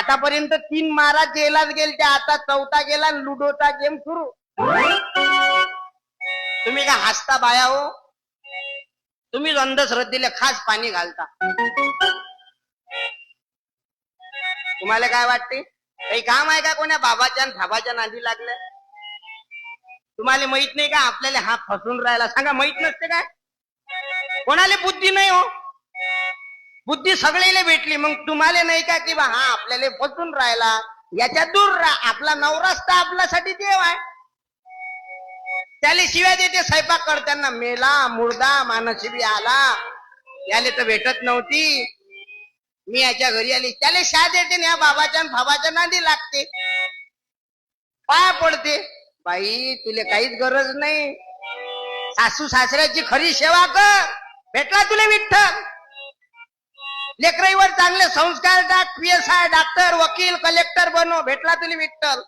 आतापर्यंत 3 महाराज जेलात गेले, आता 4था गेला, लुडोचा गेम सुरू. तुम्ही का हसता बाया हो? तुम्ही अंधश्रद्धेला खास पाणी घालता. तुम्हाला काय वाटते? काही काम आहे का कोण्या बाबाच्या आणि थाबाच्या नादी लागल्या? तुम्हाला माहित नाही का आपल्याला हा फसून राहिला? सांगा, माहित नसते काय? कोणाला बुद्धी नाही हो? बुद्धी सगळेला भेटली, मग तुम्हाला नाही का की बा हा आपल्याला फसून राहिला, याच्या दूर राहा. आपला नवराच तर आपल्यासाठी देव आहे. त्याला शिव्या देते स्वयंपाक करताना, मेला मुर्दा मानसी आला, याले तर भेटत नव्हती, मी याच्या घरी आली. त्याला शा देते, या बाबाच्या भाबाच्या नादी लागते, पाया पडते. बाई तुले काहीच गरज नाही. सासू सासऱ्याची खरी सेवा कर, भेटला तुले विठ्ठल. लेकराईवर चांगले संस्कार टाक, PSI डॉक्टर वकील कलेक्टर बनो, भेटला तुले विठ्ठल.